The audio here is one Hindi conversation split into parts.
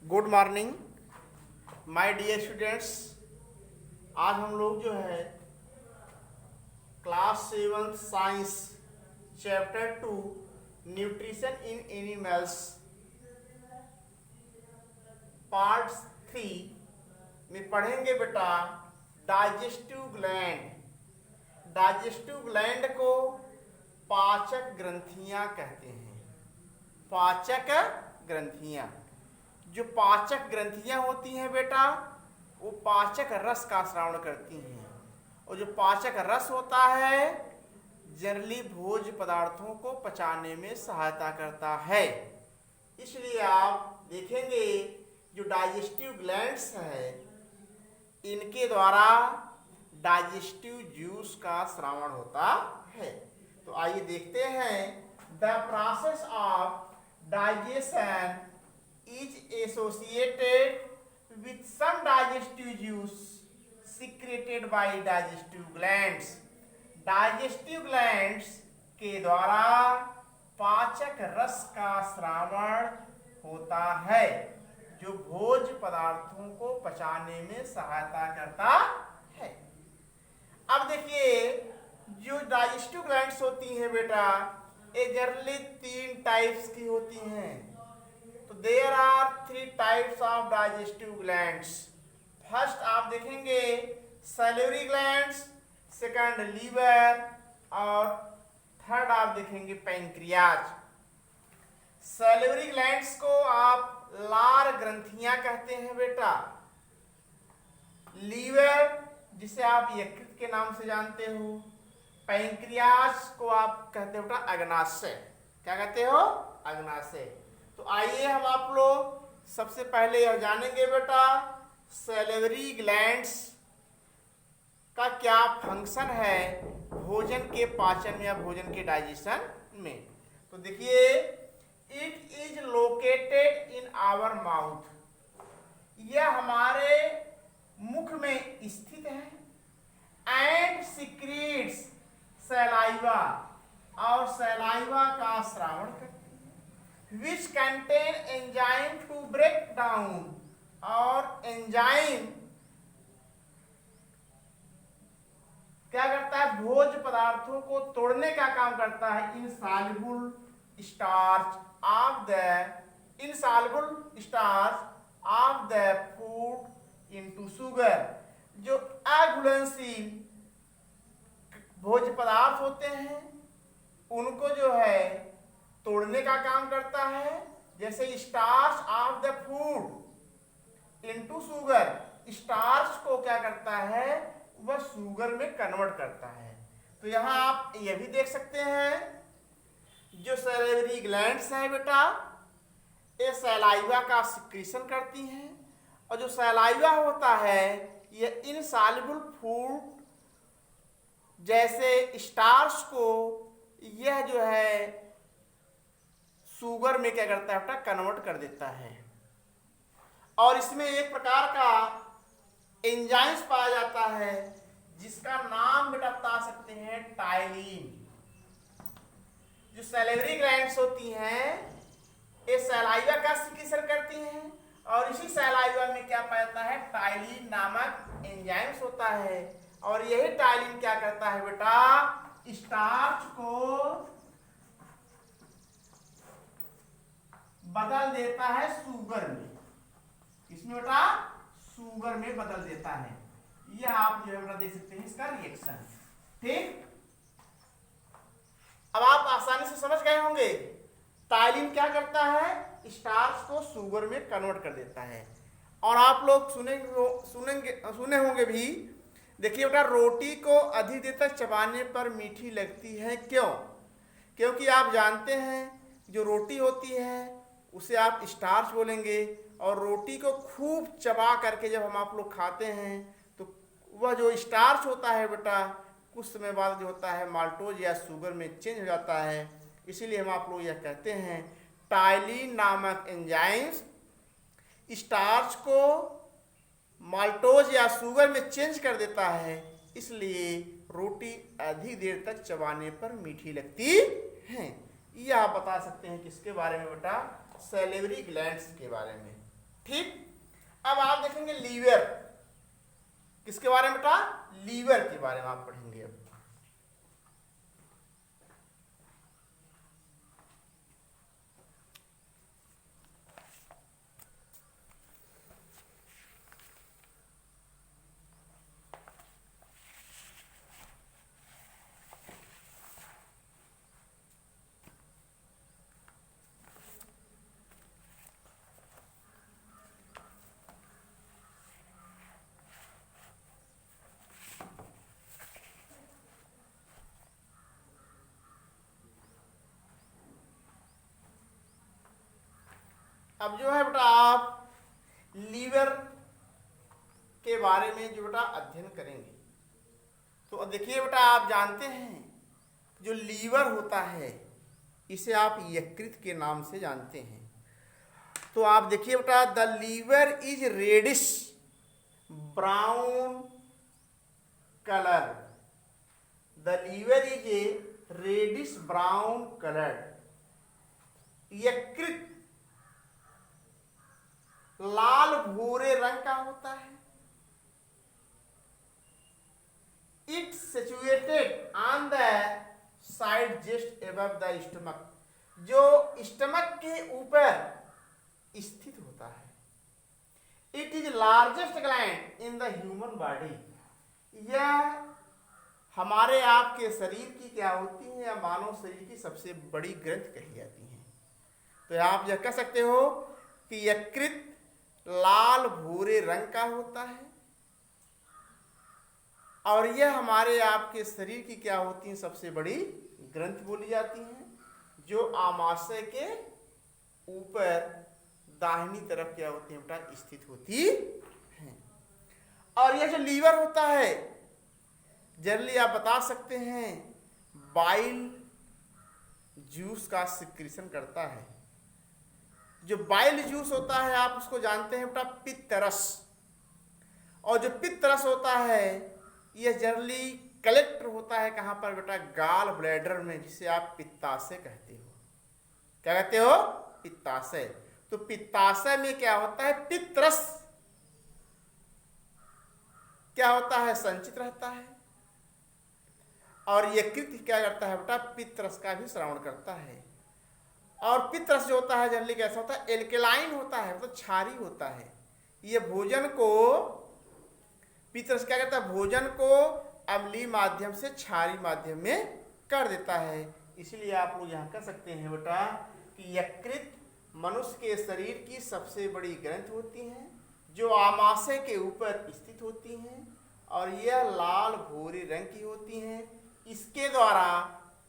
Good morning my dear students. आज हम लोग जो है class 7 science chapter 2 nutrition in animals part 3 में पढ़ेंगे बेटा डाइजेस्टिव ग्लैंड। डाइजेस्टिव ग्लैंड को पाचक ग्रंथियां कहते हैं। पाचक ग्रंथियां, जो पाचक ग्रंथियां होती हैं बेटा, वो पाचक रस का श्रावण करती हैं। और जो पाचक रस होता है जनरली भोज्य पदार्थों को पचाने में सहायता करता है। इसलिए आप देखेंगे जो डाइजेस्टिव ग्लैंड्स है इनके द्वारा डाइजेस्टिव जूस का श्रावण होता है। तो आइए देखते हैं the process of digestion is associated with some digestive juice secreted by digestive glands। digestive glands के द्वारा पाचक रस का श्रावण होता है जो भोज्य पदार्थों को पचाने में सहायता करता है। अब देखिए जो डाइजेस्टिव ग्लैंड्स होती हैं बेटा, ये जनरली 3 टाइप्स की होती हैं। तो there are 3 types of digestive glands. First आप देखेंगे सैलिवरी ग्लैंड्स, सेकंड लीवर और थर्ड आप देखेंगे पैंक्रियाज। सैलिवरी ग्लैंड्स को आप लार ग्रंथियां कहते हैं बेटा। लीवर जिसे आप यकृत के नाम से जानते हो, पैंक्रियाज को आप कहते हो बेटा अग्नाशय। क्या कहते हो? अग्नाशय। तो आइए हम आप लोग सबसे पहले यह जानेंगे बेटा सैलिवरी ग्लैंड्स का क्या फंक्शन है भोजन के पाचन या भोजन के डाइजेशन में। तो देखिए it is located in our mouth. यह हमारे मुख में स्थित है। एंड सिक्रीट्स सैलाइवा, और सैलाइवा का श्रावण करते हैं। Which contain enzyme to break down, और एंजाइम क्या करता है? भोज्य पदार्थों को तोड़ने का काम करता है। Insoluble starch of the food into sugar. जो अघुलनशील भोज्य पदार्थ होते हैं उनको जो है तोड़ने का काम करता है। जैसे starch of the food into sugar, starch को क्या करता है? वह शुगर में कन्वर्ट करता है। तो यहां आप यह भी देख सकते हैं जो सैलिवरी ग्लैंड्स हैं बेटा, ये सैलाइवा का सिक्रीशन करती हैं। और जो सैलाइवा होता है यह इनसॉल्युबल फूड जैसे स्टार्च को यह जो है शुगर में क्या करता है बेटा? कन्वर्ट कर देता है। और इसमें एक प्रकार का एंजाइम्स पाया जाता है जिसका नाम बेटा बता सकते हैं टाइलिन। जो सैलिवरी ग्लैंड्स होती हैं ये सैलाइवा का सिक्रीशन करती हैं, और इसी सैलाइवा में क्या पाया जाता है? टाइलिन नामक एंजाइम्स होता है। और यही टाइलिन क्या करता है बेटा? स्टार्च को बदल देता है शुगर में। इसमें बेटा शुगर में बदल देता है। यह आप जो है बेटा देख सकते हैं इसका रिएक्शन। ठीक, अब आप आसानी से समझ गए होंगे टाइलिन क्या करता है? स्टार्च को शुगर में कन्वर्ट कर देता है। और आप लोग सुने होंगे भी। देखिए बेटा रोटी को अधिक देर तक चबाने पर मीठी लगती है। क्यों? क्योंकि आप जानते हैं जो रोटी होती है उसे आप स्टार्च बोलेंगे, और रोटी को खूब चबा करके जब हम आप लोग खाते हैं तो वह जो स्टार्च होता है बेटा कुछ समय बाद जो होता है माल्टोज या शुगर में चेंज हो जाता है। इसीलिए हम आप लोग यह कहते हैं टाइलिन नामक एंजाइम्स स्टार्च को माल्टोज या शुगर में चेंज कर देता है। इसलिए रोटी अधिक देर तक चबाने पर मीठी लगती है। यह आप बता सकते हैं किसके बारे में बेटा? सैलिवरी ग्लैंड्स के बारे में। ठीक। अब आप देखेंगे लीवर, किसके बारे में बेटा? लीवर के बारे में आप पढ़ेंगे। अब जो है बेटा आप लीवर के बारे में जो बेटा अध्ययन करेंगे, तो देखिए बेटा आप जानते हैं जो लीवर होता है इसे आप यकृत के नाम से जानते हैं। तो आप देखिए बेटा the liver is reddish brown colour, the liver is a reddish brown colour. यकृत लाल भूरे रंग का होता है। It situated on the side just above the stomach, जो स्टमक के ऊपर स्थित होता है। It is largest gland in the human body, यह हमारे आपके शरीर की क्या होती है, या मानव शरीर की सबसे बड़ी ग्रंथ कही जाती है। तो आप यह कह सकते हो कि यकृत लाल भूरे रंग का होता है और यह हमारे आपके शरीर की क्या होती है, सबसे बड़ी ग्रंथ बोली जाती हैं, जो आमाशय के ऊपर दाहिनी तरफ क्या होती है बेटा स्थित होती है। और यह जो लीवर होता है जनरली आप बता सकते हैं बाइल जूस का सिक्रीशन करता है। जो बाइल जूस होता है आप उसको जानते हैं बेटा पित्त रस, और जो पित्त रस होता है यह जनरली कलेक्ट होता है कहाँ पर बेटा? गाल ब्लैडर में, जिसे आप पित्ताशय कहते हो। क्या कहते हो? पित्ताशय। तो पित्ताशय में क्या होता है? पित्त रस क्या होता है? संचित रहता है। और यकृत क्या करता है बेटा? पित्त रस का भी श्रावण करता है। और पित्त रस जो होता है जनरली कैसा होता है? एल्केलाइन होता है, मतलब क्षारी होता है। ये भोजन को, पित्त रस क्या करता है? भोजन को अम्लीय माध्यम से क्षारी माध्यम में कर देता है। इसलिए आप लोग यहाँ कह सकते हैं बेटा कि यकृत मनुष्य के शरीर की सबसे बड़ी ग्रंथ होती हैं, जो आमाशय के ऊपर स्थित होती हैं और यह लाल भूरे रंग की होती हैं। इसके द्वारा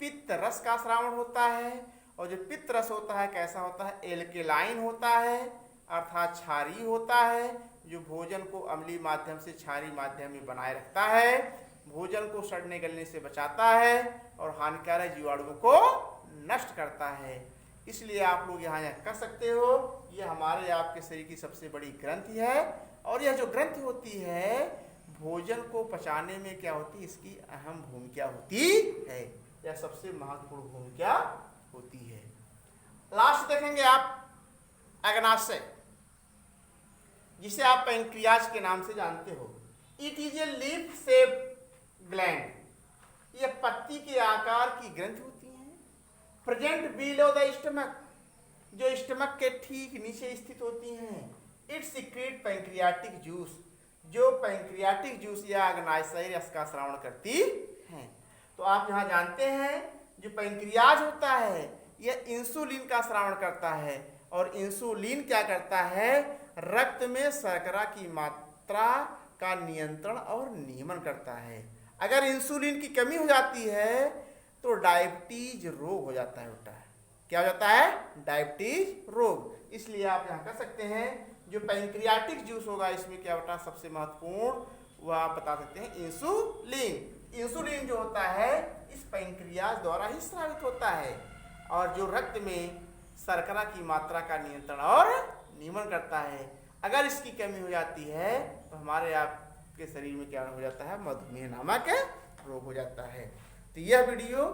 पित्त रस का श्रावण होता है, और जो पित्त रस होता है कैसा होता है? एल्केलाइन होता है, अर्थात क्षारीय होता है, जो भोजन को अम्लीय माध्यम से क्षारीय माध्यम में बनाए रखता है, भोजन को सड़ने गलने से बचाता है और हानिकारक जीवाणुओं को नष्ट करता है। इसलिए आप लोग यहाँ कह सकते हो यह हमारे आपके शरीर की सबसे बड़ी ग्रंथि है, और यह जो ग्रंथि होती है भोजन को पचाने में क्या होती है? इसकी अहम भूमिका होती है, यह सबसे महत्वपूर्ण भूमिका होती है। लास्ट देखेंगे आप अग्नाशय, जिसे आप पैंक्रियाज के नाम से जानते हो। It is a leaf shape gland, यह पत्ती के आकार की ग्रंथि होती है। प्रेजेंट बिलो द स्टमक, जो स्टमक के ठीक नीचे स्थित होती हैं। इट सीक्रेट पैंक्रियाटिक जूस, जो पैंक्रियाटिक जूस या अग्नाशय रस का श्रावण करती हैं। तो आप यहाँ जानते हैं जो पैंक्रियाज होता है यह इंसुलिन का श्रावण करता है, और इंसुलिन क्या करता है? रक्त में शर्करा की मात्रा का नियंत्रण और नियमन करता है। अगर इंसुलिन की कमी हो जाती है तो डायबिटीज रोग हो जाता है बेटा। क्या हो जाता है? डायबिटीज रोग। इसलिए आप यहाँ कह सकते हैं जो पैंक्रियाटिक जूस होगा इसमें क्या बेटा सबसे महत्वपूर्ण, वह आप बता सकते हैं इंसुलिन। इंसुलिन जो होता है इस पैंक्रियाज द्वारा ही स्रावित होता है, और जो रक्त में शर्करा की मात्रा का नियंत्रण और नियमन करता है। अगर इसकी कमी हो जाती है तो हमारे आपके शरीर में क्या हो जाता है? मधुमेह नामक रोग हो जाता है। तो यह वीडियो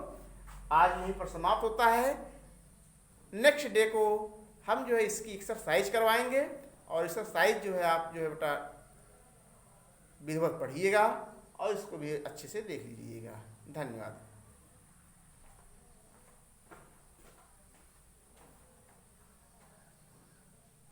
आज यहीं पर समाप्त होता है। नेक्स्ट डे को हम जो है इसकी एक्सरसाइज करवाएंगे और इसका साइज जो है आप जो है बेटा विधिवत पढ़िएगा और इसको भी अच्छे से देख लीजिएगा। धन्यवाद।